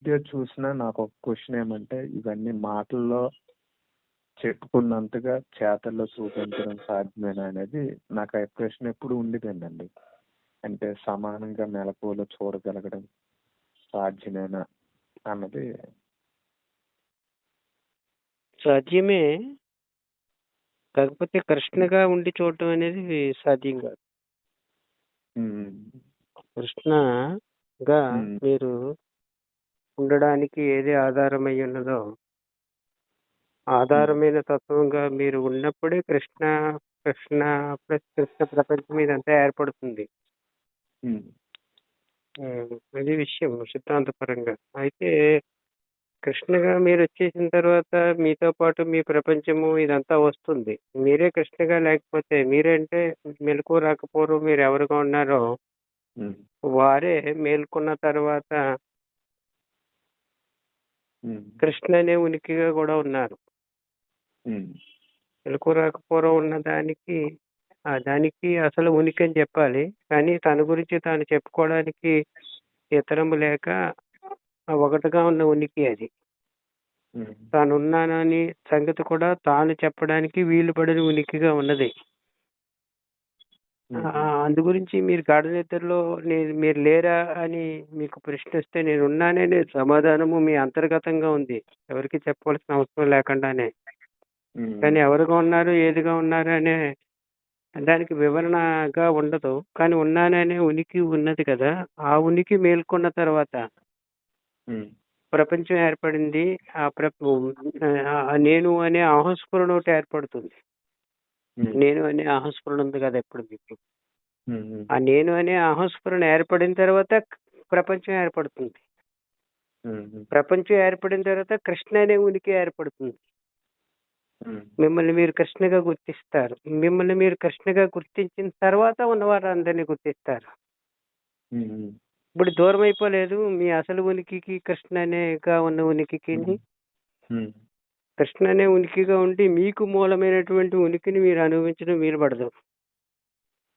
Video చూసినా నాకొక question ఏమంటే, ఇవన్నీ మాటల్లో చెప్పుకున్నంతగా చేతల్లో చూపించడం సాధ్యమేనా అనేది నాకు ఆ ప్రశ్న ఎప్పుడు ఉండిపోయిందండి. అంటే సమానంగా మెలకువలో చూడగలగడం సాధ్యమేనా అన్నది. సాధ్యమే. కాకపోతే కృష్ణగా ఉండి చూడటం అనేది సాధ్యం కాదు. హ్మ్. కృష్ణగా హ్మ్. మీరు ఉండడానికి ఏది ఆధారమై ఉన్నదో, ఆధారమైన తత్వంగా మీరు ఉన్నప్పుడే కృష్ణ కృష్ణ ప్రపంచం ఇదంతా ఏర్పడుతుంది. హ్మ్. అది విషయం సిద్ధాంతపరంగా. అయితే కృష్ణగా మీరొచ్చేసిన తర్వాత మీతో పాటు మీ ప్రపంచము ఇదంతా వస్తుంది. మీరే కృష్ణగా లేకపోతే మీరంటే మెలకువ రాకపోవడం మీరెవరుగా ఉన్నారో హ్మ్. వారే మేల్కొన్న తర్వాత హ్మ్. కృష్ణ అనే ఉనికిగా కూడా ఉన్నారు. హ్మ్. మెలకువ రాకపోవడం ఉన్న దానికి అసలు ఉనికి అని చెప్పాలి. కానీ తన గురించి తాను చెప్పుకోవడానికి ఇతరము లేక ఒకటిగా ఉన్న ఉనికి అది. హ్మ్. తానున్నానని సంగతి కూడా తాను చెప్పడానికి వీలు పడని ఉనికిగా ఉన్నది. హుహు. అందు గురించి మీరు గాఢ నిద్రలో మీరు లేరా అని మీకు ప్రశ్నిస్తే నేనున్నాననే సమాధానము మీ అంతర్గతంగా ఉంది. ఎవరికీ చెప్పవలసిన అవసరం లేకుండానే. హ్మ్. కానీ ఎవరుగా ఉన్నారు, ఏదిగా ఉన్నారు అనే దానికి వివరణగా ఉండదు. కానీ ఉన్నాననే ఉనికి ఉన్నది కదా! ఆ ఉనికి మేల్కొన్న తర్వాత హ్మ్. ప్రపంచం ఏర్పడింది. నేను అనే అహంస్ఫురణ ఒకటి ఏర్పడుతుంది. హ్మ్. నేను అనే అహంస్ఫురణ ఉంది కదా ఇప్పుడు మీకు. హ్మ్. ఆ నేను అనే అహంస్ఫురణ ఏర్పడిన తర్వాత ప్రపంచం ఏర్పడుతుంది. హ్మ్. ప్రపంచం ఏర్పడిన తర్వాత కృష్ణ అనే ఉనికి ఏర్పడుతుంది. హ్మ్. మిమ్మల్ని మీరు కృష్ణగా గుర్తిస్తారు. మిమ్మల్ని మీరు కృష్ణగా గుర్తించిన తర్వాత ఉన్నవారందరిని గుర్తిస్తారు. హ్మ్. ఇప్పుడు దూరం అయిపోలేదు మీ అసలు ఉనికికి కృష్ణ అనేగా ఉన్న ఉనికికిని. హ్మ్. కృష్ణ అనే ఉనికిగా ఉండి మీకు మూలమైనటువంటి ఉనికిని మీరు అనుభవించడం వీలు పడదు.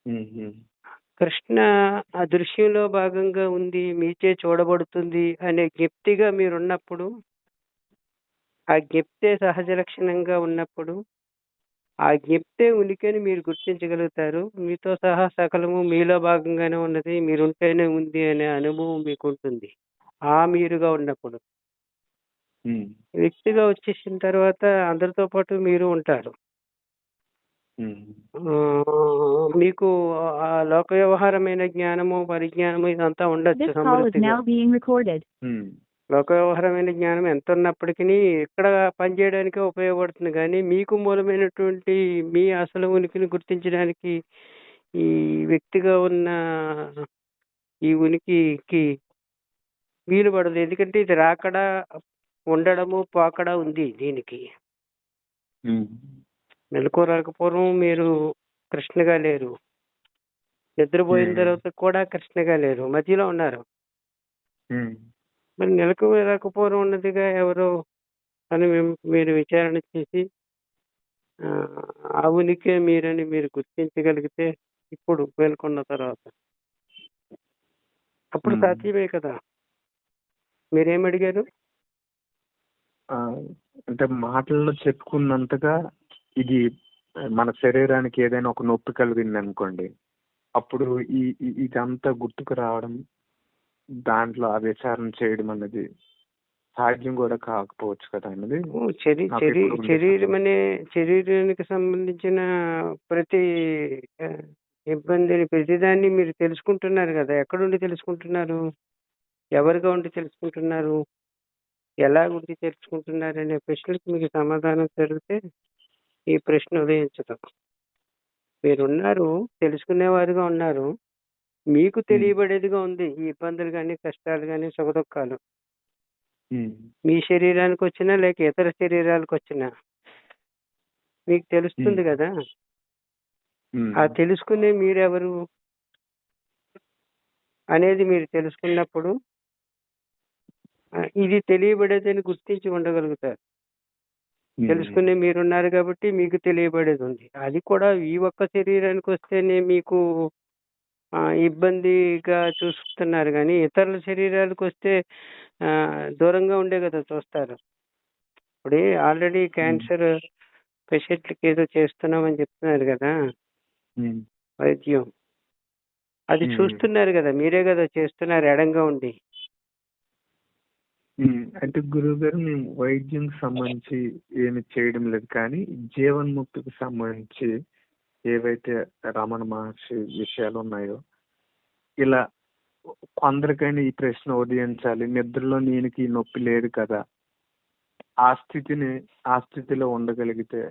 హ్మ్. కృష్ణ ఆ దృశ్యంలో భాగంగా ఉంది, మీచే చూడబడుతుంది అనే జ్ఞప్తిగా మీరున్నప్పుడు, ఆ జ్ఞప్తే సహజ లక్షణంగా ఉన్నప్పుడు, ఆ జ్ఞప్తే ఉనికిని మీరు గుర్తించగలుగుతారు. మీతో సహా సకలము మీలో భాగంగానే ఉన్నది, మీరుంటేనే ఉంది అనే అనుభవం మీకుంటుంది. మీరుగా ఉన్నప్పుడు. హ్మ్. వ్యక్తిగా వచ్చేసిన తర్వాత అందరితో పాటు మీరు ఉంటారు. హ్మ్. మీకు ఆ లోక వ్యవహారమైన జ్ఞానము, పరిజ్ఞానము ఇదంతా ఉండొచ్చు This call is సమృద్ధిగా. now being recorded. హ్మ్. లోక వ్యవహారమైన జ్ఞానం ఎంత ఉన్నప్పటికీ ఇక్కడ పనిచేయడానికే ఉపయోగపడుతుంది కానీ మీకు మూలమైనటువంటి మీ అసలు ఉనికిని గుర్తించడానికి ఈ వ్యక్తిగా ఉన్న ఈ ఉనికికి వీలు పడదు. ఎందుకంటే ఇది రాకడా, ఉండడము, పోకడా ఉంది దీనికి. హ్మ్. మెలకువ రాకపోవడం మీరు కృష్ణగా లేరు. నిద్రపోయిన హ్మ్. తర్వాత కూడా కృష్ణగా లేరు. మధ్యలో ఉన్నారు. హ్మ్. మరి మెలకువ రాకపోవడం ఉన్నదిగా ఎవరో అని మీరు విచారణ చేసి ఆ ఉనికే మీరని మీరు గుర్తించగలిగితే ఇప్పుడు మేల్కొన్న తర్వాత అప్పుడు హ్మ్. సాధ్యమే కదా! మీరేమడిగారు? ఆ! అంటే మాటల్లో చెప్పుకున్నంతగా ఇది మన శరీరానికి ఏదైనా ఒక నొప్పి కలిగిందనుకోండి. అప్పుడు ఇదంతా గుర్తుకు రావడం, దాంట్లో ఆ విచారణ చేయడం అన్నది సాధ్యం కూడా కాకపోవచ్చు కదా అన్నది ఓహ్! నాకెప్పుడు ఉండే సందేహం. శరీరానికి సంబంధించిన ప్రతి ఆహ్, ఇబ్బందిని ప్రతిదాన్ని మీరు తెలుసుకుంటున్నారు గదా! ఎక్కడుండి తెలుసుకుంటున్నారు? ఎవరుగా ఉండి తెలుసుకుంటున్నారు? ఎలాగుండి తెలుసుకుంటున్నారనే ప్రశ్నలకు మీకు సమాధానం దొరికితే ఈ ప్రశ్న ఉదయించదు. మీరున్నారు, తెలుసుకునేవారుగా ఉన్నారు. మీకు హ్మ్. తెలియబడేదిగా ఉంది. ఈ ఇబ్బందులు గాని, కష్టాలు గాని, సుఖదుఖాలు. హ్మ్. మీ శరీరానికొచ్చినా, లేక ఇతర శరీరాలకొచ్చినా మీకు హ్మ్. తెలుస్తుంది గదా! హ్మ్. ఆ తెలుసుకునే మీరెవరు అనేది మీరు తెలుసుకున్నప్పుడు ఇది తెలియబడేదని గుర్తించి ఉండగలుగుతారు. హ్మ్. తెలుసుకునే మీరున్నారు గాబట్టి మీకు తెలియబడేదుంది. అది కూడా ఈ ఒక్క శరీరానికొస్తేనే మీకు ఇబ్బందిగా చూస్తున్నారు గానీ, ఇతరుల శరీరాలకొస్తే దూరంగా ఉండే కదా చూస్తారు. ఇప్పుడు ఆల్రెడీ హ్మ్. క్యాన్సర్ పేషెంట్‌లకి ఏదో చేస్తున్నామని చెప్తున్నారు గదా! హ్మ్. వైద్యం. అది హ్మ్. చూస్తున్నారు గదా! మీరే గదా చేస్తున్నారు ఎడంగా ఉండి. అంటే గురువుగారు మేము వైద్యంకి సంబంధించి ఏమి చేయడం లేదు. కానీ జీవన్ముక్తికి సంబంధించి ఏవైతే రమణ మహర్షి విషయాలున్నాయో, ఇలా కొందరికైనా ఈ ప్రశ్న ఉదయించాలి. నిద్రలో నేనికి నొప్పి లేదు కదా! ఆ స్థితిలో ఉండగలిగితే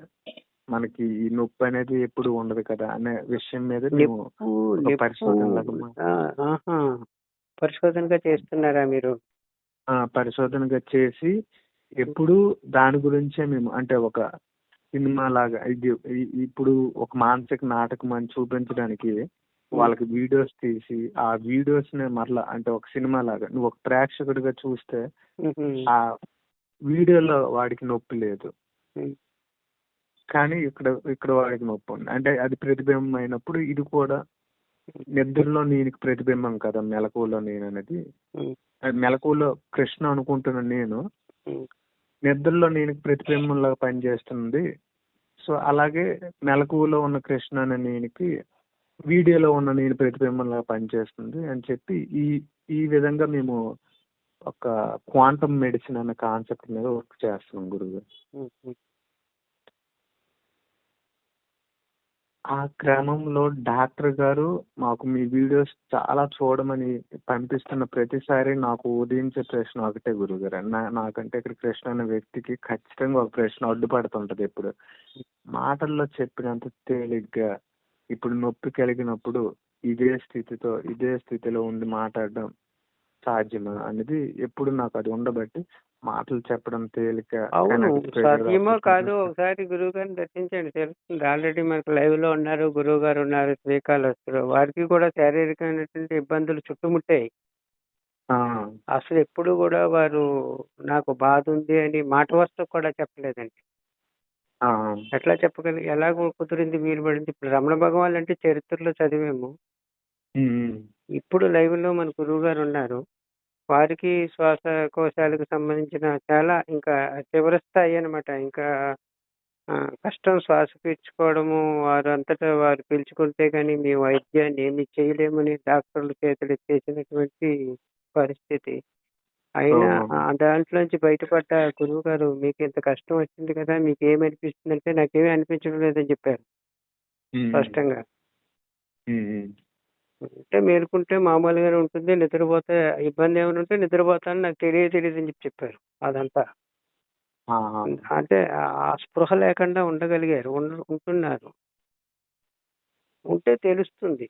మనకి ఈ నొప్పనేది ఎప్పుడు ఉండదు కదా! అనే విషయం మీద మేము నిప్పు ఒక నిప్పు పరిశోధనలాగా ఆహా! పరిశోధనగా చేస్తున్నారా మీరు? పరిశోధనగా చేసి ఎప్పుడూ దాని గురించే మేము అంటే ఒక సినిమాలాగా ఇప్పుడు ఒక మానసిక నాటకం అని చూపించడానికి వాళ్ళకి వీడియోస్ తీసి, ఆ వీడియోస్‌ని మరలా అంటే ఒక సినిమాలాగా నువ్వు ఒక ప్రేక్షకుడిగా చూస్తే హుహు. ఆ వీడియోలో వాడికి నొప్పి లేదు. హ్మ్. కానీ ఇక్కడ వాడికి నొప్పి ఉంది. అంటే అది ప్రతిబింబం అయినప్పుడు ఇది కూడా నిద్రలో నేనికి ప్రతిబింబం కదా! మెలకువలో నేననేది. హ్మ్. మెలకువలో కృష్ణ అనుకుంటున్న నేను హ్మ్. నిద్రలో నేనికి ప్రతిబింబంలాగా పనిచేస్తుంది. సో, అలాగే మెలకువలో ఉన్న కృష్ణ అనే నేనికి వీడియోలో ఉన్న నేను ప్రతిబింబంలాగా పనిచేస్తుంది అని చెప్పి ఈ విధంగా మేము ఒక క్వాంటమ్ మెడిసిన్ అనే కాన్సెప్ట్ మీద వర్క్ చేస్తున్నాం గురువుగారు. హుహు. ఆ క్రమంలో డాక్టర్ గారు మాకు మీ వీడియోస్ చాలా చూడమని పంపిస్తున్న ప్రతిసారి నాకు ఉదయించే ప్రశ్న ఒకటే గురువుగారు. నాకంటే ఇక్కడ కృష్ణ అనే వ్యక్తికి ఖచ్చితంగా ఒక ప్రశ్న అడ్డుపడుతుంటది ఎప్పుడు. మాటల్లో చెప్పినంత తేలిగ్గా ఇప్పుడు నొప్పి కలిగినప్పుడు ఇదే స్థితిలో ఉండి మాట్లాడడం సాధ్యమా అనేది ఎప్పుడు నాకు అది ఉండబట్టి మాటలు చెప్పడం తేలిక అవును. కానీ అది ప్రెషర్ సాధ్యమో కాదో ఆపరేషన్. ఒకసారి గురువుగారిని దర్శించండి తెలుస్తుంది. ఆల్రెడీ మనకు లైవ్‌లో ఉన్నారు. గురువుగారు ఉన్నారు. శ్రీకాళహస్తిలో. వారికి కూడా శారీరకమైనటువంటి ఇబ్బందులు చుట్టుముట్టాయి. ఆ, అసలెప్పుడు గూడా వారు నాకు బాధుంది అని మాట వరుసకు కూడా చెప్పలేదండి. ఆ, ఎట్లా ఎలా కుదిరింది వీలు పడింది? ఇప్పుడు రమణ భగవానులంటే చరిత్రలో చదివాము. ఉమ్, ఇప్పుడు లైవ్‌లో మన గురువుగారున్నారు. వారికి శ్వాసకోశాలకు సంబంధించిన చాలా ఇంకా చివరి స్థాయి అన్నమాట. ఇంకా కష్టం శ్వాస పీల్చుకోవడము, వారంతటా వారు పీల్చుకుంటే గాని మీ వైద్యాన్ని ఏమి చేయలేమని డాక్టర్లు చేతులెత్తేసినటువంటి పరిస్థితి. అయినా ఓహో, దాంట్లోంచి బయటపడ్డ గురువుగారు మీకింత కష్టం వచ్చింది కదా! మీకేమనిపిస్తుందంటే, నాకేమీ అనిపించడం లేదని చెప్పారు ఉమ్, స్పష్టంగా. ఉమ్, అంటే మేలుకుంటే మామూలుగానే ఉంటుంది. నిద్రపోతే ఇబ్బందేమైనా ఉంటే నిద్రపోతాను. నాకు తెలీదని చెప్పారు. అదంతా. ఆ, ఆ, అంటే ఆ స్పృహ లేకుండా ఉండగలిగారు. ఉంటున్నారు. ఉంటే తెలుస్తుంది.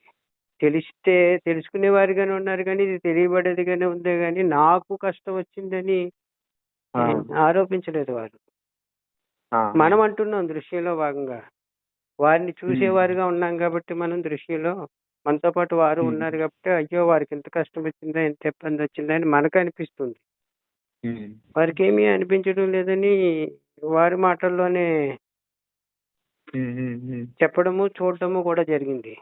తెలిస్తే తెలుసుకునేవారుగానే ఉన్నారు గానీ, ఇది తెలియబడేదిగానే ఉందే గానీ, నాకు కష్టం వచ్చిందని ఆ, ఆరోపించలేదు వారు. ఆ, మనం అంటున్నాం దృశ్యంలో భాగంగా. వారిని చూసేవారుగా ఉన్నాం గాబట్టి మనం దృశ్యంలో మనతో పాటు వారు ఉన్నారు గాబట్టి, అయ్యో! వారికింత కష్టం వచ్చిందా? ఇంత ఇబ్బందొచ్చిందా? అని మనకనిపిస్తుంది. వారికేమీ అనిపించడం లేదని వారి మాటల్లోనే చెప్పడము, చూడడము కూడా జరిగింది.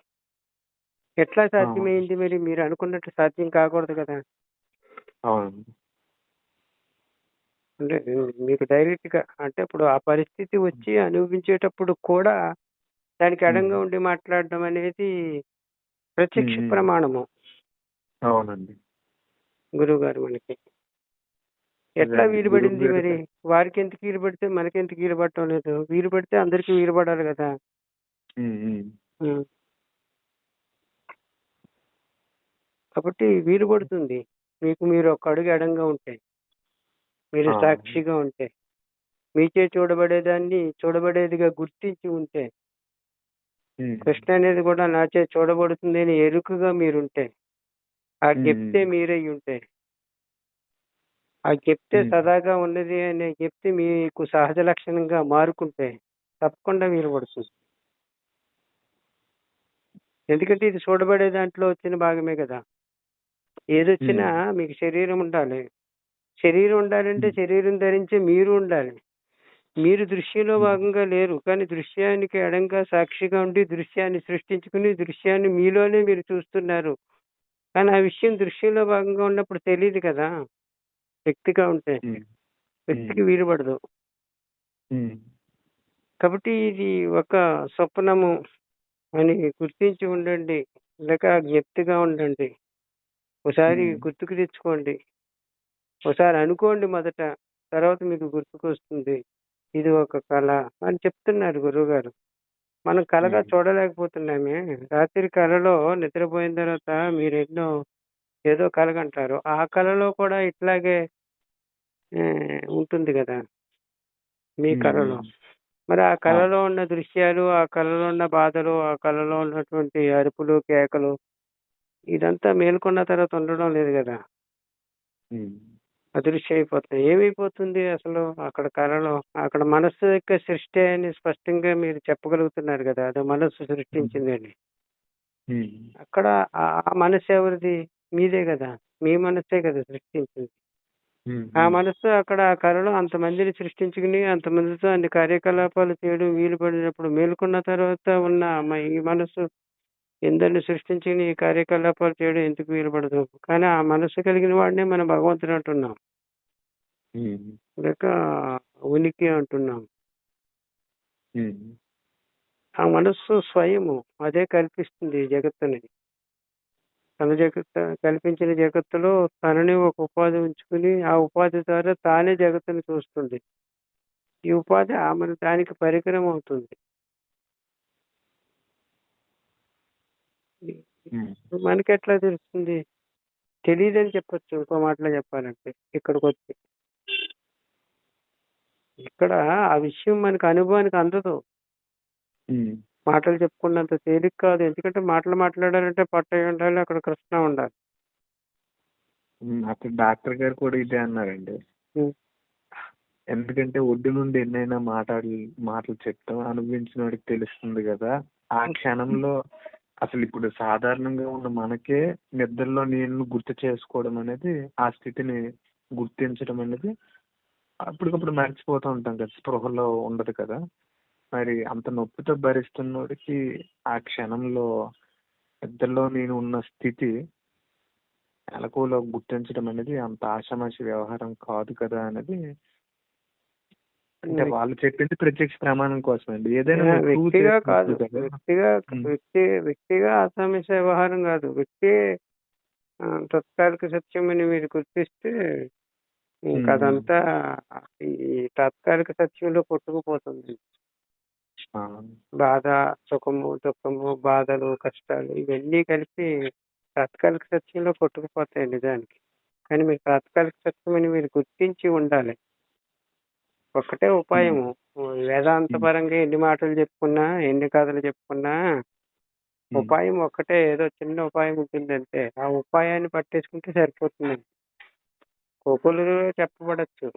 ఎట్లా సాధ్యమైంది మరి? మీరనుకున్నట్టు సాధ్యం కాకూడదు కదా! అవును. అంటే మీకు డైరెక్ట్‌గా అంటే ఇప్పుడు ఆ పరిస్థితి వచ్చి అనుభవించేటప్పుడు కూడా దానికి ఉమ్, ఎడంగా ఉండి మాట్లాడడం అనేది ప్రత్యక్ష ఉమ్, ప్రమాణము అవునండి. గురువుగారు మనకి. అదే ఎట్లా అండి వీలు గురువు పడింది గారు. మరి? వారికెందుకు వీలు పడితే మనకెందుకు వీలు పడటం లేదు? వీలు పడితే అందరికి వీలు పడాలి గదా! హ్మ్. కాబట్టి వీలు పడుతుంది. మీకు మీరు ఒక అడుగు ఎడంగా ఉంటే, మీరు సాక్షిగా ఉంటే, మీచే చూడబడేదాన్ని చూడబడేదిగా గుర్తించి ఉంటే, కృష్ణ అనేది కూడా నాచే చూడబడుతుంది అని ఎరుకగా మీరుంటే, ఆ జ్ఞప్తే మీరయ్యుంటే, ఆ జ్ఞప్తే సదాగా ఉన్నది అనే జ్ఞప్తి మీకు సహజ లక్షణంగా మారుకుంటే, తప్పకుండా వీలు పడుతుంది. ఎందుకంటే ఇది చూడబడే దాంట్లో వచ్చిన భాగమే గదా! ఏదొచ్చినా మీకు శరీరం ఉండాలి. శరీరం ఉండాలంటే శరీరం ధరించే మీరు ఉండాలి. మీరు దృశ్యంలో ఉమ్, భాగంగా లేరు. కానీ దృశ్యానికి ఎడంగా సాక్షిగా ఉండి దృశ్యాన్ని సృష్టించుకుని దృశ్యాన్ని మీలోనే మీరు చూస్తున్నారు. కానీ ఆ విషయం దృశ్యంలో భాగంగా ఉన్నప్పుడు తెలీదు కదా! వ్యక్తిగా ఉంటే. ఉమ్, ఉమ్, వ్యక్తికి వీలు పడదు. ఉమ్, కాబట్టి ఇది ఒక స్వప్నము అని గుర్తించి ఉండండి. లేక జ్ఞప్తిగా ఉండండి. ఒకసారి ఉమ్, గుర్తుకు తెచ్చుకోండి. ఒకసారి అనుకోండి మొదట. తర్వాత మీకు గుర్తుకొస్తుంది. ఇది ఒక కళ అని చెప్తున్నారు గురువుగారు. మనం కళగా ఉమ్, చూడలేకపోతున్నామే. రాత్రి కలలో నిద్రపోయిన తర్వాత మీరెన్నో ఏదో కలగంటారు. ఆ కలలో కూడా ఇట్లాగే ఉంటుంది గదా! మీ ఉమ్, కలలో. ఉమ్. మరి ఆ అవును. కలలో ఉన్న దృశ్యాలు, ఆ కలలో ఉన్న బాధలు, ఆ కలలో ఉన్నటువంటి అరుపులు, కేకలు ఇదంతా మేలుకున్న తర్వాత ఉండడం లేదు గదా! ఉమ్, అదృశ్యమైపోతున్నాయి. ఏమైపోతుంది అసలు అక్కడ కలలో? అక్కడ మనస్సు యొక్క సృష్టి అని స్పష్టంగా మీరు చెప్పగలుగుతున్నారు గదా! అది మనస్సు ఉమ్, సృష్టించిందని. ఉమ్, అక్కడ ఆ మనస్సు ఎవరిది? మీదే గదా! మీ మనస్సే కదా సృష్టించింది. ఉమ్, ఆ ఉమ్, మనస్సు అక్కడ ఆ కలలో అంతమందిని సృష్టించుకుని, అంతమందితో అన్ని కార్యకలాపాలు చేయడం వీలు పడినప్పుడు, మేలుకున్న తర్వాత ఉన్న ఈ మనస్సు ఎందరిని సృష్టించుకుని ఈ కార్యకలాపాలు చేయడం ఎందుకు వీలు పడదు? కానీ ఆ మనస్సు కలిగిన వాడినే మనం భగవంతుడు అంటున్నాం. ఉమ్, లేక ఉనికి అంటున్నాం. ఉమ్, ఆ మనస్సు స్వయము అదే కల్పిస్తుంది ఈ జగత్తుని. తన కల్పించిన జగత్తులో తనని ఒక ఉపాధి ఉంచుకుని, ఆ ఉపాధి ద్వారా తానే జగత్తుని చూస్తుంది. ఈ ఉపాధి ఆమెను దానికి పరికరం అవుతుంది. ఉమ్, మనకెట్లా తెలుస్తుంది? తెలీదని చెప్పొచ్చు ఇంకో మాటలో చెప్పాలంటే ఇక్కడికొచ్చి. ఇక్కడ ఆ విషయం మనకు అనుభవానికి అందదు. ఉమ్. మాటలు చెప్పుకున్నంత తేలిక కాదు. ఎందుకంటే మాటలు మాట్లాడాలంటే పట్టయ్య ఉండాలి, అక్కడ కృష్ణ ఉండాలి. అక్కడ డాక్టర్ గారు కూడా ఇదే అన్నారండి. హ్మ్. ఎందుకంటే ఒడ్డు నుండి ఎన్నైనా మాటలు చెప్తాం అనుభవించిన వాడికి తెలుస్తుంది కదా. ఆ క్షణంలో అసలు ఇప్పుడు సాధారణంగా ఉన్న మనకే నిద్రలో నేను గుర్తు చేసుకోవడం అనేది, ఆ స్థితిని గుర్తించడం అనేది అప్పటికప్పుడు మర్చిపోతూ ఉంటాం కదా, స్పృహలో ఉండదు కదా. మరి అంత నొప్పితో భరిస్తున్నోడికి ఆ క్షణంలో నిద్రలో నేను ఉన్న స్థితి మెలకువలో గుర్తించడం అనేది అంత ఆషామాషి వ్యవహారం కాదు కదా అనేది. అంటే వాళ్ళు చెప్పింది ప్రత్యక్ష ప్రమాణం కోసం అండి. ఏదైనా మీరు ప్రూవ్ వ్యక్తిగా కాదు. చేసినప్పుడు కదా. ఉమ్, వ్యక్తిగా అసామస్య వ్యవహారం కాదు. వ్యక్తి తత్కాలిక సత్యం అని మీరు గుర్తిస్తే ఉమ్, ఉమ్. అదంతా ఈ తాత్కాలిక సత్యంలో కొట్టుకుపోతుంది. ఆ, బాధ, సుఖము, దుఃఖము, బాధలు, కష్టాలు ఇవన్నీ కలిపి తాత్కాలిక సత్యంలో కొట్టుకుపోతాయి నిజానికి. కానీ మీరు తాత్కాలిక సత్యం అని మీరు గుర్తించి ఉండాలి. ఒక్కటే ఉమ్, ఉపాయము. వేదాంత ఉమ్, పరంగా ఎన్ని మాటలు చెప్పుకున్నా, ఎన్ని కథలు చెప్పుకున్నా ఉమ్, ఉపాయం ఒక్కటే ఏదో చిన్న ఉపాయం ఉంటుందంటే, ఆ ఉపాయాన్ని పట్టేసుకుంటే సరిపోతుంది. కోకులుగా చెప్పబడచ్చు.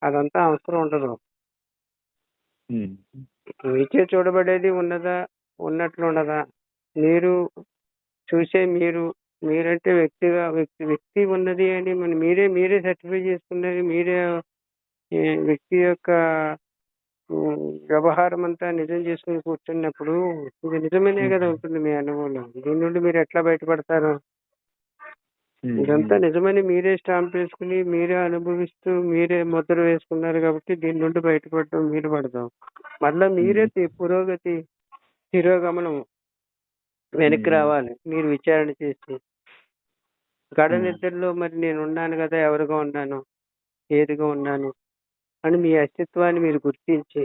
అదంతా అవసరం ఉండదు. ఉమ్, మీకే చూడబడేది ఉన్నదా? ఉన్నట్లుండదా? మీరు చూసే మీరంటే వ్యక్తి ఉన్నది అని మీరే సర్టిఫై చేసుకున్నది మీరే వ్యక్తి యొక్క వ్యవహారం అంతా నిజం చేసుకుని కూర్చున్నప్పుడు ఇది నిజమనే ఉమ్, కదా ఉంటుంది మీ అనుభవంలో. దీని నుండి మీరు ఎట్లా బయటపడతారు? ఉమ్, ఇదంతా ఉమ్, నిజమని మీరే స్టాంప్ వేసుకుని, మీరే అనుభవిస్తూ, మీరే ముద్ర వేసుకున్నారు కాబట్టి దీని నుండి బయటపడటం వీలు పడదు. మళ్ళా మీరే ఉమ్, పురోగతి, తిరోగమనం వెనక్కి ఉమ్, రావాలి. మీరు విచారణ చేసి. గాఢ ఉమ్, నిద్రలో మరి నేనున్నాను గదా! ఎవరుగా ఉన్నాను? ఏదిగా ఉన్నాను? అని మీ అస్తిత్వాన్ని మీరు గుర్తించి,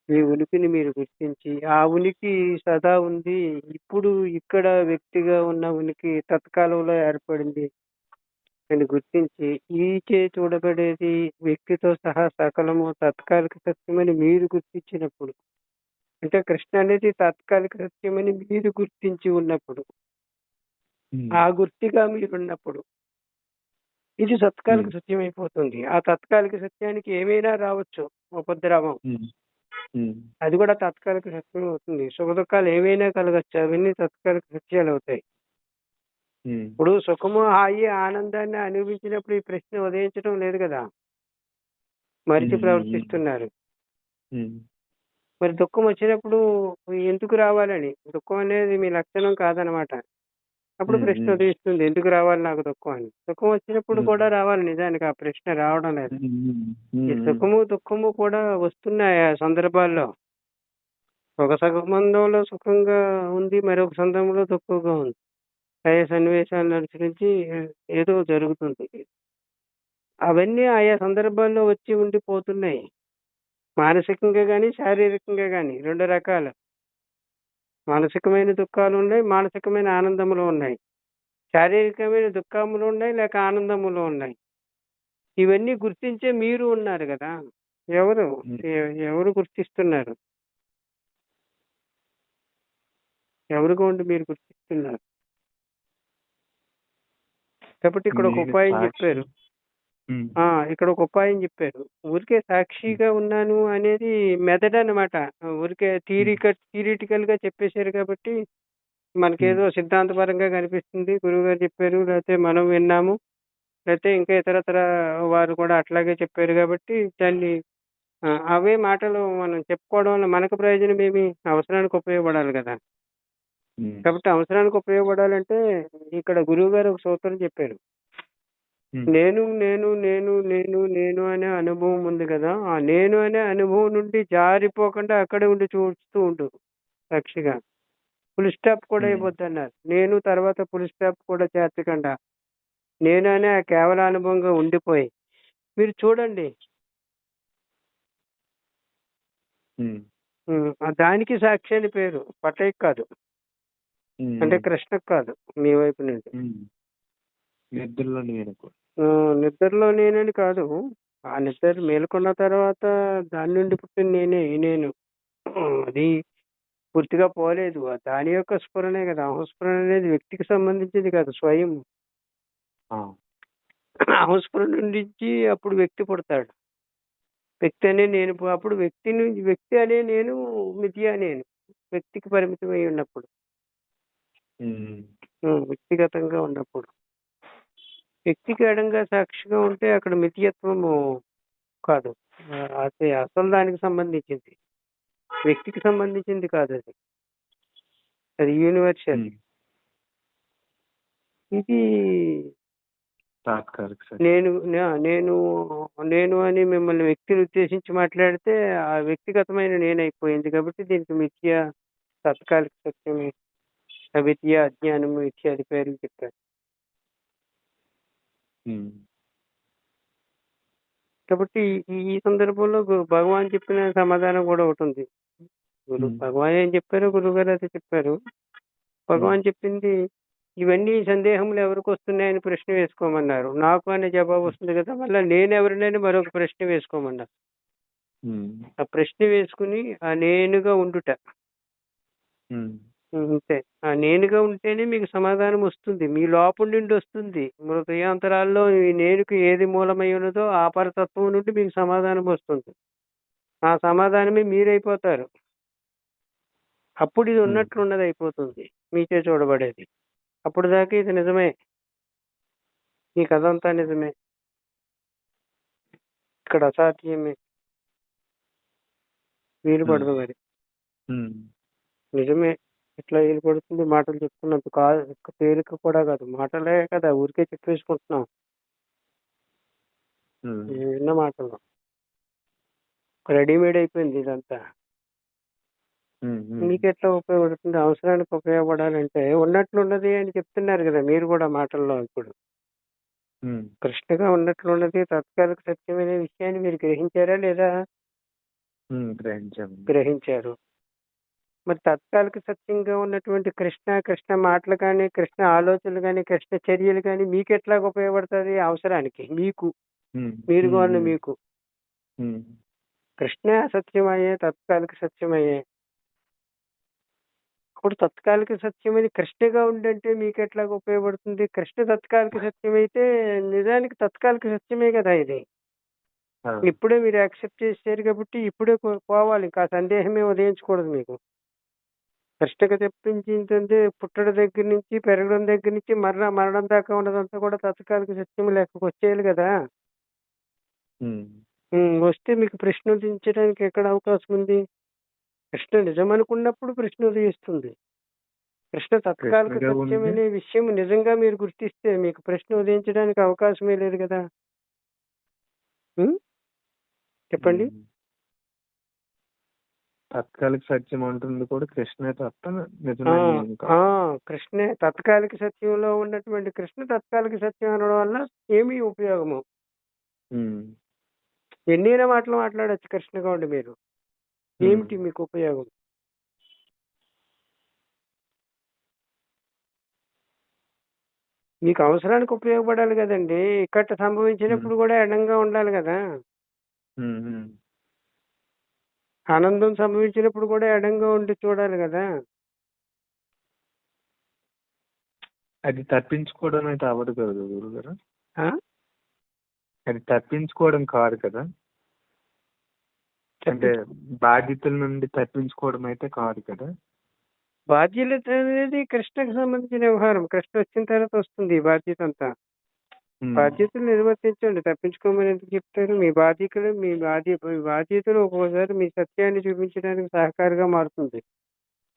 మీ ఉనికిని మీరు గుర్తించి, ఆ ఉనికి సదా ఉంది. ఇప్పుడు ఇక్కడ వ్యక్తిగా ఉన్న ఉనికి తత్కాలంలో ఏర్పడింది అని గుర్తించి, ఈచే చూడబడేది వ్యక్తితో సహా సకలము తాత్కాలిక సత్యమని మీరు గుర్తించినప్పుడు, అంటే కృష్ణ అనేది తాత్కాలిక సత్యమని మీరు గుర్తించి ఉన్నప్పుడు, ఉమ్, ఆ గుర్తిగా మీరున్నప్పుడు ఇది తత్కాలిక ఉమ్, సత్యం అయిపోతుంది. ఆ తాత్కాలిక సత్యానికి ఏమైనా రావచ్చు ఉపద్రవం. ఉమ్, ఉమ్, అది కూడా తాత్కాలిక సత్యం అవుతుంది. సుఖదుఖాలు ఏమైనా కలగచ్చు. అవన్నీ తాత్కాలిక సత్యాలు అవుతాయి. ఉమ్, ఇప్పుడు సుఖము, హాయి, ఆనందాన్ని అనుభవించినప్పుడు ఈ ప్రశ్న ఉదయించడం లేదు కదా! మరిచి ఉమ్, ఉమ్, ప్రవర్తిస్తున్నారు. ఉమ్, మరి దుఃఖం వచ్చినప్పుడు ఎందుకు రావాలని? దుఃఖం అనేది మీ లక్షణం కాదనమాట. అప్పుడు ఉమ్, ప్రశ్న ఉమ్, ఉదయిస్తుంది. ఎందుకు రావాలి నాకు దుఃఖం అని. సుఖం వచ్చినప్పుడు ఉమ్, కూడా రావాలి నిజానికి. ఆ ప్రశ్న రావడం లేదు. ఉమ్, ఈ ఉమ్, ఉమ్, సుఖము, దుఃఖము కూడా వస్తున్నాయి ఆ సందర్భాల్లో. ఒక సందర్భంలో సుఖంగా ఉంది. మరొక సందర్భంలో దుఃఖంగా ఉంది. ఆయా సన్నివేశాలను అనుసరించి ఏదో జరుగుతుంది. అవన్నీ ఆయా సందర్భాల్లో వచ్చి ఉండిపోతున్నాయి. మానసికంగా గాని, శారీరకంగా గాని 2 రకాలు. మానసికమైన దుఃఖాలున్నాయి. మానసికమైన ఆనందములు ఉన్నాయి. శారీరకమైన దుఃఖములు ఉన్నాయి. లేక ఆనందములు ఉన్నాయి. ఇవన్నీ గుర్తించే మీరు ఉన్నారు గదా! ఎవరు? ఉమ్, ఎవరు గుర్తిస్తున్నారు? ఎవరుగా ఉండి మీరు గుర్తిస్తున్నారు? కాబట్టి ఇక్కడ ఒక నేను ఉపాయం సాక్షి. చెప్పారు. ఉమ్, ఆ! ఇక్కడ ఒక ఉపాయం చెప్పారు. ఊరికే ఉమ్, సాక్షిగా ఉన్నాను అనేది మెథడ్ అన్నమాట. ఊరికే ఉమ్, థియరిటికల్‌గా చెప్పేసారు కాబట్టి ఉమ్, మనకేదో సిద్ధాంతపరంగా కనిపిస్తుంది. గురువుగారు చెప్పారు. లేతే మనం విన్నాము. లేతే ఇంకా ఇతరత్ర వారు కూడా అట్లాగే చెప్పారు కాబట్టి దాన్ని అవే మాటలు మనం చెప్పుకోవడం వల్ల మనకు ప్రయోజనమేమి? అవసరానికి ఉపయోగపడాలి గదా! ఉమ్, కాబట్టి అవసరానికి ఉపయోగపడాలంటే ఇక్కడ గురువుగారు ఒక సూత్రం చెప్పారు. ఉమ్, నేను అనే అనుభవం ఉంది గదా! ఆ నేను అనే అనుభవం నుండి జారిపోకుండా అక్కడే ఉండి చూస్తూ ఉండు సాక్షిగా. ఫుల్ స్టాప్ కూడా ఉమ్, ఇవ్వద్దన్నారు. నేను తర్వాత ఫుల్ స్టాప్ కూడా చేర్చకుండా నేను అనే ఆ కేవల అనుభవంగా ఉండిపోయి మీరు చూడండి. ఉమ్, దానికి సాక్షి అని పేరు. పటేక్ కాదు. అంటే ఉమ్, కృష్ణకు కాదు మీ వైపు నుండి. ఉమ్. నిద్రలో నేను కూడా. నిద్రలో నేనని కాదు. ఆ నిద్ర మేలుకున్న తర్వాత దాని నుండి పుట్టిన నేను. అది పూర్తిగా పోలేదు. దాని యొక్క స్ఫురణే కదా! అహంస్ఫురణ అనేది వ్యక్తికి సంబంధించింది కాదు. స్వయం. ఆ, అహంస్ఫురణ నుంచి అప్పుడు వ్యక్తి పుడతాడు. వ్యక్తి అనే నేను అప్పుడు వ్యక్తి అనే నేను మిథ్యా నేను. వ్యక్తికి పరిమితమై ఉన్నప్పుడు. ఉమ్, వ్యక్తిగతంగా ఉన్నప్పుడు. వ్యక్తిగతంగా సాక్షిగా ఉంటే అక్కడ మిథ్యత్వము కాదు. అది అసలు దానికి సంబంధించింది. వ్యక్తికి సంబంధించింది కాదది. అది యూనివర్సల్. ఉమ్. ఇది తాత్కాలిక సత్యం. నేను నేను నేను అని మిమ్మల్ని వ్యక్తిని ఉద్దేశించి మాట్లాడితే ఆ వ్యక్తిగతమైన నేనైపోయింది. కాబట్టి దీనికి మిథ్య, తాత్కాలిక సత్యమే, అవిద్య, అజ్ఞానము ఇత్యాది పేర్లు చెప్పారు. ఉమ్, కాబట్టి ఈ ఈ సందర్భంలో భగవాన్ చెప్పిన సమాధానం కూడా ఒకటి ఉంది. ఉమ్, భగవాన్ ఏం చెప్పారో గురువుగారు అదే చెప్పారు. ఉమ్, భగవాన్ చెప్పింది ఇవన్నీ సందేహములు ఎవరికి వస్తున్నాయని ప్రశ్న వేసుకోమన్నారు. నాకు అనే జవాబు వస్తుంది కదా! మళ్ళా నేనెవరినని మరొక ప్రశ్న వేసుకోమన్నారు. ఉమ్, ఆ ప్రశ్న వేసుకుని ఆ నేనుగా ఉండుట. ఉమ్, అంతే. ఆ నేనుగా ఉంటేనే మీకు సమాధానం వస్తుంది. మీ లోపల నుండి వస్తుంది. హృదయాంతరాల్లో ఈ నేనుకి ఏది మూలమై ఉన్నదో ఆ పరతత్వం నుండి మీకు సమాధానం వస్తుంది. ఆ సమాధానమే మీరైపోతారు. అప్పుడు ఇది ఉమ్, ఉన్నట్లున్నది అయిపోతుంది. మీచే చూడబడేది. అప్పుడు దాకా ఇది నిజమే. ఈ కథ అంతా నిజమే. ఇక్కడ అసాధ్యమే. వీలు ఉమ్, పడదు మరి. ఉమ్, నిజమే. ఎట్లా వీలు పడుతుంది? మాటలు చెప్పుకున్నంత కాదు. తేలిక కూడా కాదు. మాటలే కదా! ఊరికే చెప్పేసుకుంటున్నాం. ఉమ్, విన్న మాటలు. రెడీమేడ్ అయిపోయింది ఇదంతా. ఉమ్, ఉమ్, మీకెట్లా ఉపయోగపడుతుంది? అవసరానికి ఉపయోగపడాలంటే ఉన్నట్లున్నది అని చెప్తున్నారు కదా! మీరు కూడా మాటల్లో ఇప్పుడు. ఉమ్, కృష్ణగా ఉన్నట్లున్నది తాత్కాలిక సత్యమనే విషయాన్ని మీరు గ్రహించారా లేదా? గ్రహించాము. గ్రహించారు. మరి తాత్కాలిక సత్యంగా ఉన్నటువంటి కృష్ణ మాటలు కానీ, కృష్ణ ఆలోచనలు కానీ, కృష్ణ చర్యలు కానీ మీకెట్లాగ ఉపయోగపడతది అవసరానికి? మీకు. ఉమ్, మీరుగా ఉమ్, ఉన్న ఉమ్, మీకు. ఉమ్, కృష్ణే అసత్యమయ్యే, తాత్కాలిక సత్యమయ్యే. ఇప్పుడు తాత్కాలిక సత్యమని కృష్ణగా ఉండంటే మీకెట్లాగ ఉపయోగపడుతుంది? కృష్ణ తాత్కాలిక సత్యమైతే నిజానికి తాత్కాలిక సత్యమే కదా ఇది. ఆ, ఇప్పుడే మీరు యాక్సెప్ట్ చేశారు కాబట్టి ఇప్పుడే పోవాలి. ఇంకా ఆ సందేహమే ఉదయించకూడదు మీకు. కృష్ణకి తెప్పించిందంటే పుట్టడం దగ్గర నుంచి, పెరగడం దగ్గర నుంచి మరణం దాకా ఉన్నదంతా కూడా తాత్కాలిక సత్యం లెక్కకు వచ్చేయాలి కదా! ఉమ్, వస్తే మీకు ప్రశ్న ఉదయించడానికి ఎక్కడ అవకాశం ఉంది? కృష్ణ నిజమనుకున్నప్పుడు ప్రశ్న ఉదయిస్తుంది. కృష్ణ తత్కాలిక కృష్ణగా సత్యం ఉండి అనే విషయం నిజంగా మీరు గుర్తిస్తే మీకు ప్రశ్న ఉదయించడానికి అవకాశమే లేదు కదా! చెప్పండి. ఉమ్, తాత్కాలిక సత్యం అంటుంది కూడా కృష్ణే తప్ప ఆ! నిజమైన ఏం ఆ! కాదు. కృష్ణే తాత్కాలిక సత్యంలో ఉన్నటువంటి కృష్ణ తాత్కాలిక సత్యం అనడం వల్ల ఏమీ ఉపయోగము. ఉమ్, ఎన్నైనా మాటలు మాట్లాడొచ్చు కృష్ణగా ఉండి మీరు. ఉమ్, ఏమిటి మీకు ఉపయోగం? మీకు అవసరానికి ఉపయోగపడాలి గదండీ! ఇక్కట్టు ఉమ్, సంభవించినప్పుడు గూడా ఎడంగా ఉండాలి గదా! ఉమ్, ఉమ్. ఆనందం సంభవించినప్పుడు కూడా ఎడంగా ఉండి చూడాలి గదా! అది తప్పించుకోవడం అయితే అవ్వదు కదా గురుగారు. ఆ! అది తప్పించుకోవడం కాదు కదా. అంటే బాధ్యతల నుండి తప్పించుకోవడం అయితే కాదు కదా. బాధ్యత అనేది కృష్ణకి సంబంధించిన వ్యవహారం. కృష్ణ వచ్చిన తర్వాత వస్తుంది ఈ బాధ్యత అంతా. ఉమ్, బాధ్యతలు నిర్వర్తించండి. తప్పించుకోమని ఎందుకు చెప్తారు? మీ బాధ్యతలు ఒక్కోసారి మీ సత్యాన్ని చూపించడానికి సహకారిగా మారుతుంది.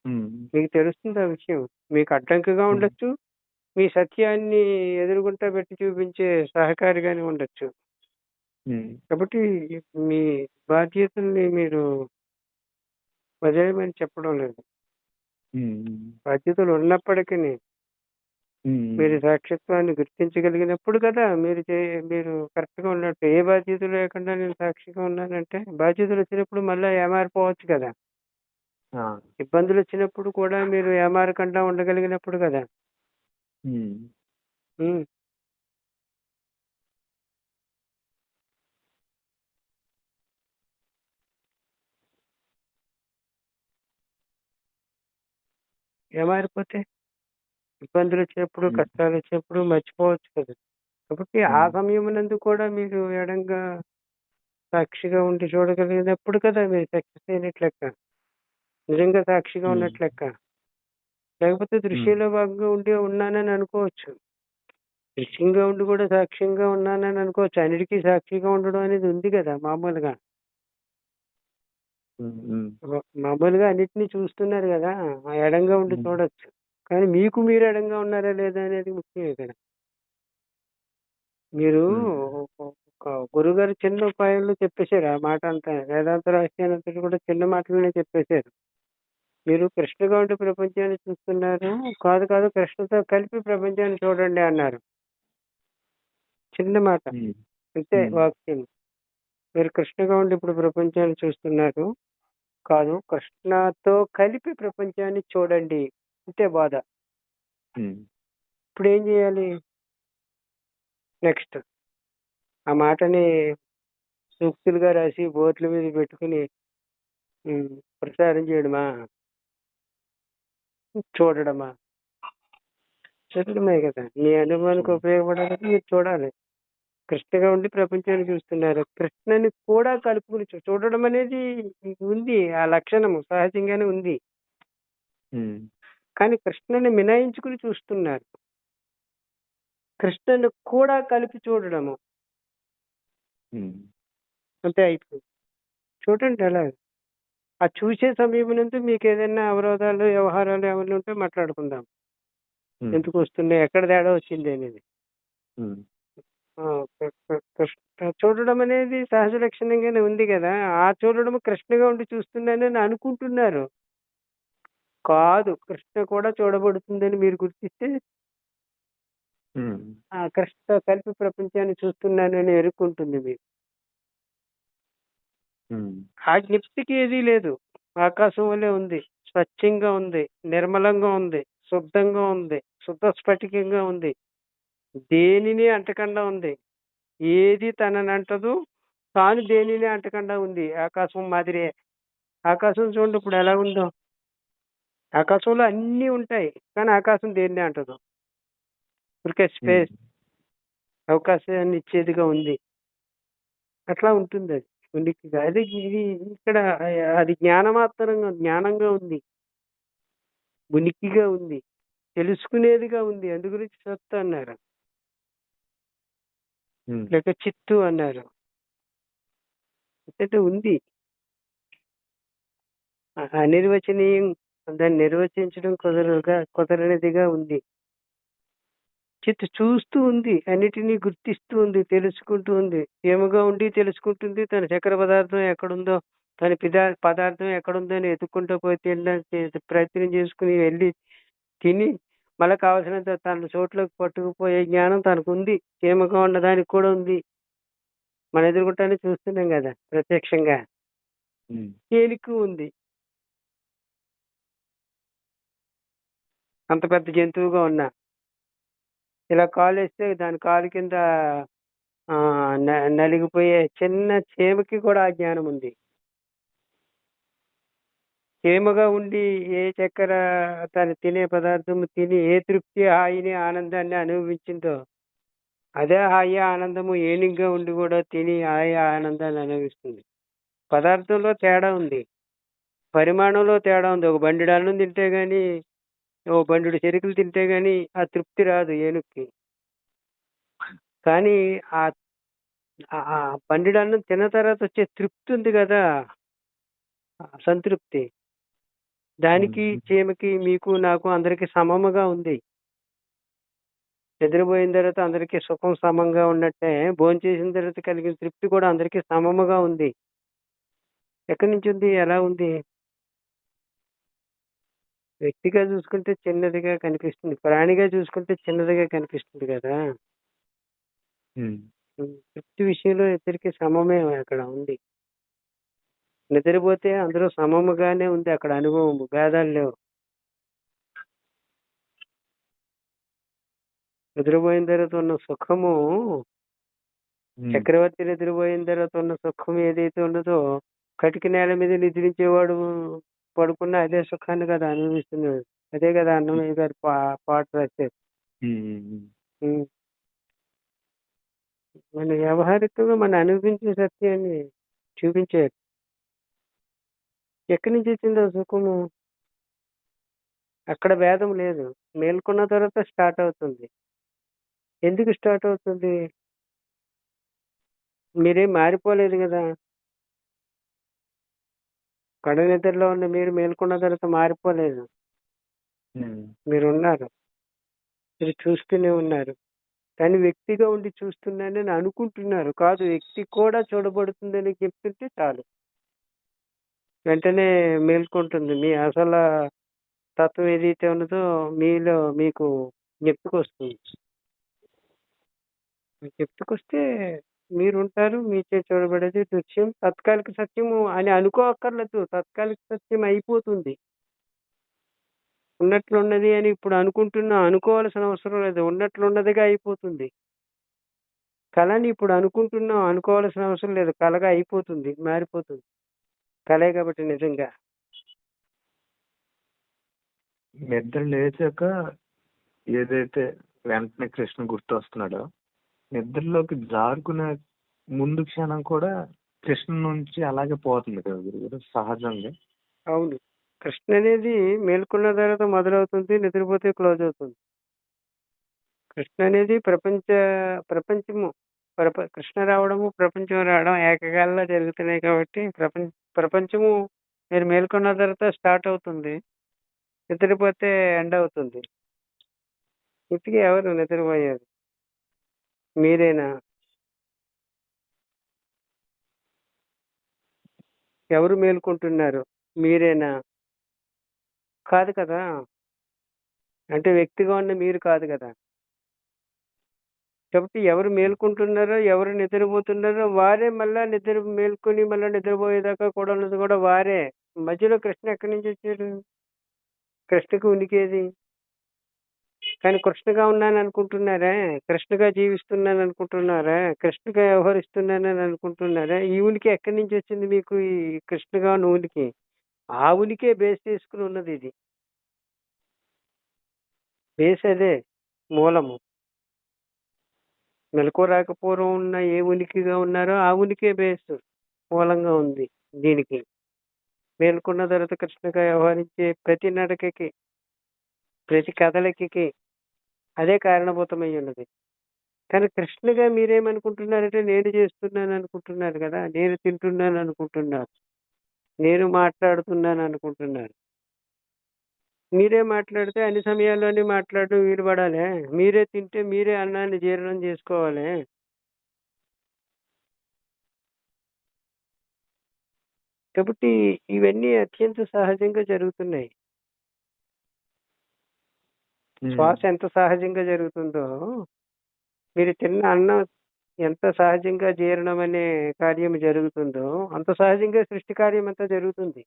ఉమ్, మీకు తెలుస్తుంది ఆ విషయం. మీకు అడ్డంకిగా ఉమ్, ఉండొచ్చు. మీ సత్యాన్ని ఎదురుగుంటా పెట్టి చూపించే సహకారిగానే ఉండొచ్చు. ఉమ్, కాబట్టి మీ బాధ్యతల్ని మీరు వదిలేయమని చెప్పడం లేదు. ఉమ్, బాధ్యతలు ఉన్నప్పటికీని ఉమ్, మీరు సాక్షిత్వాన్ని గుర్తించగలిగినప్పుడు కదా మీరు కరెక్ట్‌గా ఉన్నట్టు. ఏ బాధ్యత లేకుండా నేను సాక్షిగా ఉన్నానంటే బాధ్యతలు వచ్చినప్పుడు మళ్ళా ఏమారిపోవచ్చు కదా! ఆ, ఇబ్బందులొచ్చినప్పుడు కూడా మీరు ఏమారకుండా ఉండగలిగినప్పుడు కదా! ఉమ్, హ్మ్. ఏమారిపోతే? ఇబ్బందులొచ్చినప్పుడు, ఉమ్, కష్టాలొచ్చినప్పుడు మర్చిపోవచ్చు కదా! కాబట్టి ఆ ఉమ్, సమయమునందు కూడా మీరు ఎడంగా సాక్షిగా ఉండి చూడగలిగినప్పుడు కదా మీరు సక్సెస్ అయినట్టు లెక్క. నిజంగా సాక్షిగా ఉమ్, ఉన్నట్టు లెక్క. లేకపోతే ఉమ్, దృశ్యంలో భాగంగా ఉన్నానని అనుకోవచ్చు. దృశ్యంగా ఉండి కూడా సాక్ష్యంగా ఉన్నానని అనుకోవచ్చు. అన్నిటికీ సాక్షిగా ఉండడం అనేది ఉంది కదా మామూలుగా. ఉమ్, ఉమ్, మామూలుగా అన్నిటిని చూస్తున్నారు గదా! ఆ ఎడంగా ఉండి ఉమ్, చూడొచ్చు. కానీ మీకు మీరు ఎడంగా ఉన్నారా లేదా అనేది ముఖ్యం ఇక్కడ. మీరు ఉమ్, ఒక గురువుగారు చిన్న ఉపాయంలో చెప్పేసారు ఆ మాట అంతా. వేదాంత రహస్యాన్నంతటి కూడా చిన్న మాటలోనే చెప్పేసారు. మీరు కృష్ణగా ఉండి ప్రపంచాన్ని చూస్తున్నారు. కాదు కాదు కృష్ణతో కలిపి ప్రపంచాన్ని చూడండి అన్నారు. చిన్న మాట. ఉమ్, అంతే ఉమ్, వాక్యం. మీరు కృష్ణగా ఉండి ఇప్పుడు ప్రపంచాన్ని చూస్తున్నారు. కాదు కృష్ణతో కలిపి ప్రపంచాన్ని చూడండి. అంతే బోధ. ఉమ్, ఇప్పుడేం జేయాలి? నెక్స్ట్ ఆ మాటని సూక్తులుగా రాసి బోర్డుల మీద పెట్టుకొని హ్మ్. ప్రచారం చేయడమా? చూడడమా? చూడడమే గదా! మీ అనుభవానికి ఉమ్, ఉపయోగపడాలంటే మీరు చూడాలి. కృష్ణగా ఉండి ప్రపంచాన్ని చూస్తున్నారు. కృష్ణని కూడా కలుపుకొని చూడడం అనేది ఉంది. ఆ లక్షణము సహజంగానే ఉంది. ఉమ్, కానీ కృష్ణని మినహాయించుకుని చూస్తున్నారు. కృష్ణని కూడా కలిపి చూడడము. ఉమ్, అంతే అయిపోయింది. చూడండి అలా. ఆ చూసే సమయమునందు మీకేదైనా అవరోధాలు, వ్యవహారాలు ఏమన్నా ఉంటే మాట్లాడుకుందాం. ఉమ్, ఎందుకొస్తున్నాయి? ఎక్కడ తేడా వచ్చింది అనేది. ఉమ్, ఆ! కృష్ణ చూడడం అనేది సహజ లక్షణంగానే ఉంది గదా! ఆ చూడడం కృష్ణగా ఉండి చూస్తున్నానని అనుకుంటున్నారు. కాదు. కృష్ణ కూడా చూడబడుతుందని మీరు గుర్తిస్తే ఉమ్, ఆ కృష్ణతో కలిపి ప్రపంచాన్ని చూస్తున్నానని ఎరుకుంటుంది మీకు. ఉమ్, ఆ జ్ఞప్తికి ఏదీ లేదు. ఆకాశం వలె ఉంది. స్వచ్ఛంగా ఉంది. నిర్మలంగా ఉంది. శుద్ధంగా ఉంది. శుద్ధ స్ఫటికంగా ఉంది. దేనిని అంటకుండా ఉంది. ఏది తననంటదు. తాను దేనిని అంటకుండా ఉంది. ఆకాశం మాదిరే. ఆకాశం చూడండి ఇప్పుడు ఎలా ఉందో. ఆకాశంలో అన్నీ ఉంటాయి. కానీ ఆకాశం దేన్ని అంటదు. ఊరికే ఉమ్, స్పేస్ అవకాశాన్ని ఇచ్చేదిగా ఉంది. అట్లా ఉంటుందది. ఉనికిగా. అదే ఇది ఇక్కడ అది జ్ఞానంగా ఉంది. ఉనికిగా ఉంది. తెలుసుకునేదిగా ఉంది. అందు గురించి సత్ అన్నారు. ఉమ్, లేక చిత్తు అన్నారు. అంటే ఉంది. అనిర్వచనీయం, దాన్ని నిర్వచించడం కుదరనిదిగా ఉంది. చూస్తూ ఉంది. అన్నిటిని గుర్తిస్తూ ఉంది. తెలుసుకుంటూ ఉంది. ఏమగా ఉండి తెలుసుకుంటుంది. తన చక్కెర పదార్థం ఎక్కడుందో, తన పదార్థం ఎక్కడుందో అని ఎతుక్కుంటూ పోయి తినడానికి ప్రయత్నం చేసుకుని వెళ్ళి తిని మళ్ళా కావాల్సినంత తన చోట్లోకి పట్టుకుపోయే జ్ఞానం తనకుంది. క్షేమగా ఉన్నదానికి కూడా ఉంది. మన ఎదురుగుంటానే చూస్తున్నాం కదా ప్రత్యక్షంగా. తేలిక ఉంది. అంత పెద్ద జంతువుగా ఉన్నా ఇలా కాలేస్తే దాని కాలు కింద నలిగిపోయే చిన్న చీమకి కూడా ఆ జ్ఞానం ఉంది. చీమగా ఉండి ఏ చక్కెర తను తినే పదార్థం తిని ఏ తృప్తి, హాయిని, ఆనందాన్ని అనుభవించిందో అదే హాయి ఆనందము ఏనుగుగా ఉండి కూడా తిని హాయి ఆనందాన్ని అనుభవిస్తుంది. పదార్థంలో తేడా ఉంది. పరిమాణంలో తేడా ఉంది. ఒక బండిడు అన్నం తింటే గాని, ఓ బండిడు చెరుకులు తింటే గాని ఆ తృప్తి రాదు ఏనుగుకి. కానీ ఆ ఆ బండిడు అన్నం తిన్న తర్వాత వచ్చే తృప్తి ఉంది కదా, సంతృప్తి, దానికి చీమకి మీకు నాకు అందరికి సమముగా ఉంది. నిద్రపోయిన తర్వాత అందరికీ సుఖం సమంగా ఉన్నట్టే భోంచేసిన తర్వాత కలిగిన తృప్తి కూడా అందరికీ సమముగా ఉంది. ఎక్కడి నుంచి ఉంది? ఎలా ఉంది? వ్యక్తిగా చూసుకుంటే చిన్నదిగా కనిపిస్తుంది. ప్రాణిగా చూసుకుంటే చిన్నదిగా కనిపిస్తుంది కదా. తృప్తి విషయంలో ఇద్దరికి సమమే అక్కడ ఉంది. నిద్రపోతే అందరూ సమముగానే ఉంది అక్కడ అనుభవం. భేదాలు లేవు. నిద్రపోయిన తర్వాత ఉన్న సుఖము, చక్రవర్తి నిద్రపోయిన తర్వాత ఉన్న సుఖం ఏదైతే ఉన్నదో, కటిక నేల మీద నిద్రించేవాడు పడుకున్న అదే సుఖాన్ని కదా అనుభవిస్తున్నాడు. అదే కదా అన్నమయ్య గారు పాట రాశారు. మన వ్యవహారికంగా మన అనుభవించే సత్యాన్ని చూపించారు. ఎక్కడి నుంచి వచ్చింది ఆ సుఖము? అక్కడ భేదం లేదు. మేల్కొన్న తర్వాత స్టార్ట్ అవుతుంది. ఎందుకు స్టార్ట్ అవుతుంది? మీరేం మారిపోలేదు కదా. కడ నిద్రలో ఉన్న మీరు మేల్కొన్న తర్వాత మారిపోలేదు. మీరున్నారు. మీరు చూస్తూనే ఉన్నారు. కానీ వ్యక్తిగా ఉండి చూస్తున్నానని అనుకుంటున్నారు. కాదు, వ్యక్తి కూడా చూడబడుతుందని చెప్తుంటే చాలు. వెంటనే మేల్కొంటుంది. మీ అసలు తత్వం ఏదైతే ఉన్నదో మీలో మీకు జ్ఞప్తికొస్తుంది. జ్ఞప్తికొస్తే మీరుంటారు. మీచే చూడబడేది దృశ్యం. తాత్కాలిక సత్యము అని అనుకోక్కర్లేదు. తాత్కాలిక సత్యం అయిపోతుంది. ఉన్నట్లున్నది అని ఇప్పుడు అనుకోవాల్సిన అవసరం లేదు. ఉన్నట్లున్నదిగా అయిపోతుంది. కళని ఇప్పుడు అనుకుంటున్నాం, అనుకోవాల్సిన అవసరం లేదు. కళగా అయిపోతుంది, మారిపోతుంది. కళే కాబట్టి నిజంగా. నిద్ర లేచాక ఏదైతే వెంటనే కృష్ణ గుర్తొస్తున్నాడో, నిద్రలోకి జారుకునే ముందు క్షణం కూడా కృష్ణ నుంచి అలాగే పోతుంది కదా గురుగారు సహజంగా. అవును. కృష్ణ అనేది మేల్కొన్న తర్వాత మొదలవుతుంది, నిద్రపోతే క్లోజ్ అవుతుంది. కృష్ణ అనేది ప్రపంచము కృష్ణ రావడము, ప్రపంచం రావడం ఏకకాలంలో జరుగుతున్నాయి కాబట్టి ప్రపంచము మీరు మేల్కొన్న తర్వాత స్టార్ట్ అవుతుంది, నిద్రపోతే ఎండ్ అవుతుంది. ఇంతకీ ఎవరు నిద్రపోయేది? మీరేనా? ఎవరు మేల్కొంటున్నారు? మీరేనా? కాదు కదా. అంటే వ్యక్తిగా ఉన్న మీరు కాదు కదా. కాబట్టి ఎవరు మేల్కొంటున్నారో, ఎవరు నిద్రపోతున్నారో వారే మళ్ళా మేల్కొని మళ్ళా నిద్రపోయేదాకా కూడా ఉన్నది కూడా వారే. మధ్యలో కృష్ణ ఎక్కడి నుంచి వచ్చాడు? కృష్ణకు ఉనికేది? కానీ కృష్ణగా ఉన్నాను అనుకుంటున్నారా? కృష్ణగా జీవిస్తున్నాను అనుకుంటున్నారా? కృష్ణగా వ్యవహరిస్తున్నానని అనుకుంటున్నారా? ఈ ఉనికి ఎక్కడి నుంచి వచ్చింది మీకు? ఈ కృష్ణగా ఉన్న ఉనికి ఆ ఉనికే బేస్ చేసుకుని ఉన్నది. ఇది బేస్, అదే మూలము. మెలకువ రాకపోవడం ఉన్న ఏ ఉనికిగా ఉన్నారో ఆ ఉనికే బేస్, మూలంగా ఉంది దీనికి. మేల్కొన్న తర్వాత కృష్ణగా వ్యవహరించే ప్రతి నడకకి, ప్రతి కదలికకి అదే కారణభూతమై ఉన్నది. కానీ కృష్ణగా మీరేమనుకుంటున్నారంటే నేను చేస్తున్నాను అనుకుంటున్నారు కదా! నేను తింటున్నాను అనుకుంటున్నారు. నేను మాట్లాడుతున్నాను అనుకుంటున్నారు. మీరే మాట్లాడితే అన్ని సమయాల్లోని మాట్లాడడం వీలు పడాలే. మీరే తింటే మీరే అన్నాన్ని జీర్ణం చేసుకోవాలే. కాబట్టి ఇవన్నీ అత్యంత సహజంగా జరుగుతున్నాయి. హ్మ్. శ్వాస ఎంత సహజంగా జరుగుతుందో, మీరు తిన్న అన్నం ఎంత సహజంగా జీర్ణం అనే కార్యం జరుగుతుందో, అంత సహజంగా సృష్టి కార్యం అంతా జరుగుతుంది.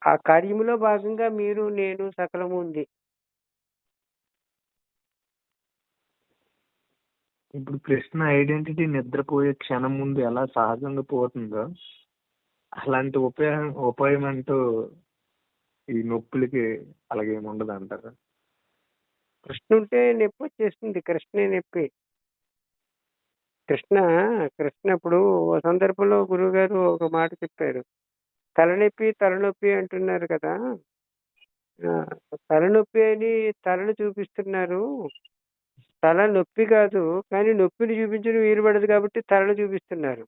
ఆ కార్యములో భాగంగా మీరు, నేను సకలము ఉంది. ఇప్పుడు కృష్ణ ఐడెంటిటీ నిద్రపోయే క్షణం ముందు ఎలా సహజంగా పోతుందో, అలాంటి ఉపాయం అంటూ ఈ నొప్పులకి అలాగేమి ఉండదంటారా? కృష్ణ ఉంటే నొప్పొచ్చేస్తుంది. కృష్ణే నొప్పి. కృష్ణ కృష్ణ ఇప్పుడు ఓ సందర్భంలో గురువుగారు ఒక మాట చెప్పారు. తలనొప్పి, తలనొప్పి అంటున్నారు కదా! ఆ! తలనొప్పి అని తలను చూపిస్తున్నారు. తల నొప్పి కాదు. కానీ నొప్పిని చూపించడం వీలు పడదు కాబట్టి తలను చూపిస్తున్నారు.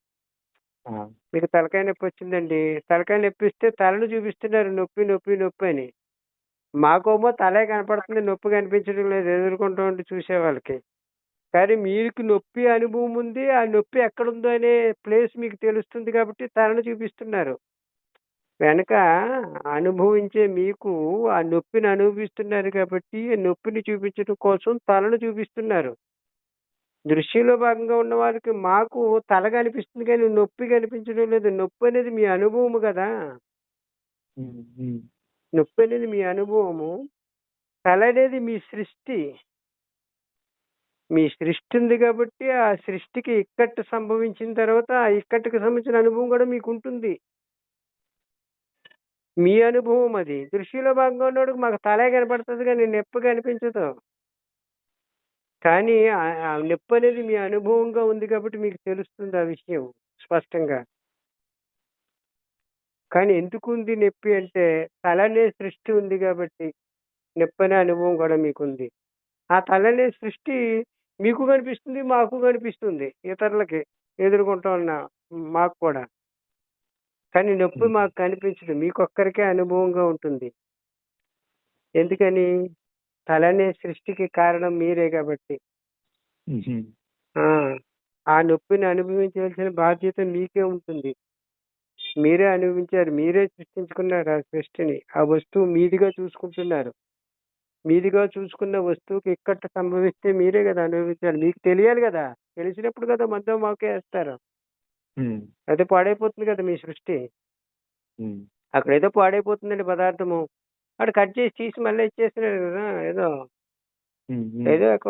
ఆ! మీకు తలకాయ నొప్పొచ్చిందండి. తలకాయ నొప్పిస్తే తలను చూపిస్తున్నారు నొప్పి, నొప్పి, నొప్పని. మాకేమో తలే కనపడుతుంది. నొప్పి కనిపించడం లేదు ఎదురుగుండా ఉండి చూసేవాళ్ళకి. కానీ మీకు నొప్పి అనుభవం ఉంది. ఆ నొప్పి ఎక్కడుందో అనే ప్లేస్ మీకు తెలుస్తుంది కాబట్టి తలను చూపిస్తున్నారు. వెనక అనుభవించే మీకు ఆ నొప్పిని అనుభవిస్తున్నారు కాబట్టి, నొప్పిని చూపించడం కోసం తలను చూపిస్తున్నారు. దృశ్యంలో భాగంగా ఉన్న వాళ్ళకి మాకు తల కనిపిస్తుంది కానీ నొప్పి కనిపించడం లేదు. నొప్పనేది మీ అనుభవము గదా! హ్మ్. హ్మ్. నొప్పనేది మీ అనుభవము. తలనేది మీ సృష్టి. మీ సృష్టి ఉంది కాబట్టి, ఆ సృష్టికి ఇక్కట్టు సంభవించిన తర్వాత, ఆ ఇక్కట్టుకి సంబంధించిన అనుభవం గూడా మీకుంటుంది. మీ అనుభవం అది. దృష్టిలో భాగంగా ఉన్నోడికి మాకు తలే కనపడతది గానీ నొప్పి కనిపించదు. కానీ ఆ నొప్పనేది మీ అనుభవంగా ఉంది కాబట్టి మీకు తెలుస్తుంది ఆ విషయం స్పష్టంగా. కానీ ఎందుకుంది నొప్పి అంటే, తలనే సృష్టి ఉంది గాబట్టి, నొప్పనే అనుభవం గూడా మీకుంది. ఆ తలనే సృష్టి మీకు కనిపిస్తుంది, మాకు కనిపిస్తుంది. ఇతరులకి ఎదురుగుంటా ఉన్న మాకు కూడా. కానీ నొప్పి హ్మ్. మాకు కనిపించదు. మీకొక్కరికే అనుభవంగా ఉంటుంది. ఎందుకని? తలనే సృష్టికి కారణం మీరే గాబట్టి. హుహు. ఆ! ఆ నొప్పిని అనుభవించవలసిన బాధ్యత మీకే ఉంటుంది. మీరే అనుభవించారు. మీరే సృష్టించుకున్నారు ఆ సృష్టిని. ఆ వస్తువు మీదిగా చూసుకుంటున్నారు. మీదిగా చూసుకున్న వస్తువుకి ఇక్కట్టు సంభవిస్తే మీరే గదా అనుభవించాలి. మీకు తెలియాలి గదా! తెలిసినప్పుడు కదా మందో మాకో ఏస్తారు. హ్మ్. అయితే పాడైపోతుంది కదా మీ సృష్టి. హ్మ్. అక్కడేదో పాడైపోతుందండి పదార్థము. వాడు కట్ చేసి తీసి మళ్ళీ ఇచ్చేస్తున్నాడు గదా! ఏదో, హ్మ్. హ్మ్. ఏదో ఒక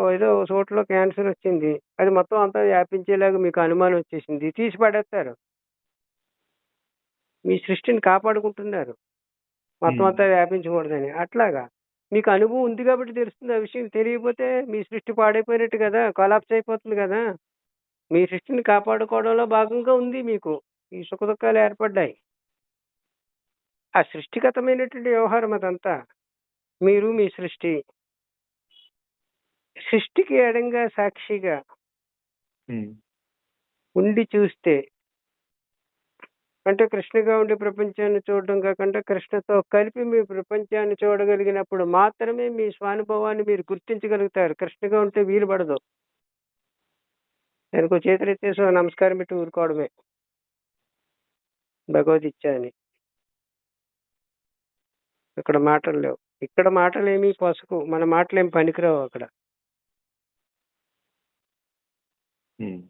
చోటలో క్యాన్సరొచ్చింది. అది మొత్తం అంతా వ్యాపించేలాగా మీకు అనుమానం వచ్చేసింది. తీసి పడేస్తారు. మీ సృష్టిని కాపాడుకుంటున్నారు. మొత్తం హ్మ్. అంతా వ్యాపించకూడదని. అట్లాగా. మీకు అనుభవం ఉంది కాబట్టి తెలుస్తుంది. ఆ విషయం తెలియకపోతే మీ సృష్టి పాడైపోయినట్టు గదా! కొలాప్స్ అయిపోతుంది గదా! మీ సృష్టిని కాపాడుకోవడంలో భాగంగా ఉంది మీకు. ఈ సుఖదుఖాలు ఏర్పడ్డాయి. ఆ సృష్టిగతమైనటువంటి వ్యవహారం అదంతా. మీరు మీ సృష్టి. సృష్టికి ఎడంగా సాక్షిగా హ్మ్. ఉండి చూస్తే అంటే కృష్ణగా ఉండి ప్రపంచాన్ని చూడడం కాకుండా కృష్ణతో కలిపి మీ ప్రపంచాన్ని చూడగలిగినప్పుడు మాత్రమే మీ స్వానుభవాన్ని మీరు గుర్తించగలుగుతారు. కృష్ణగా ఉంటే వీలు పడదు. దానికో చేతులెత్తేసి ఓ నమస్కారం పెట్టి ఊరుకోవడమే. భగవదిచ్చ అని. ఇక్కడ మాటలు లేవు. ఇక్కడ మాటలేమి పొసగు. మన మాటలేమి పనికిరావు అక్కడ. హ్మ్.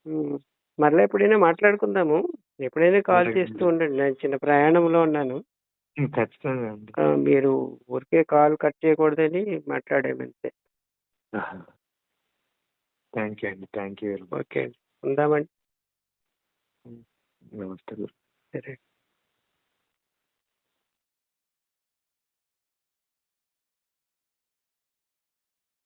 హ్మ్. మరలా ఎప్పుడైనా మాట్లాడుకుందాము. ఎప్పుడైనా కాల్ చేస్తూ అలాగేనండి. ఉండండి. నేను చిన్న ప్రయాణంలో ఉన్నాను. హ్మ్. ఖచ్చితంగా అండి. మీరు ఊరికే కాల్ కట్ చేయకూడదని మాట్లాడామంతే. ఆహా! థాంక్ యూ అండి. Thank you very much. Okay. ఉందామండి. హ్మ్. నమస్తే గురు. సరే.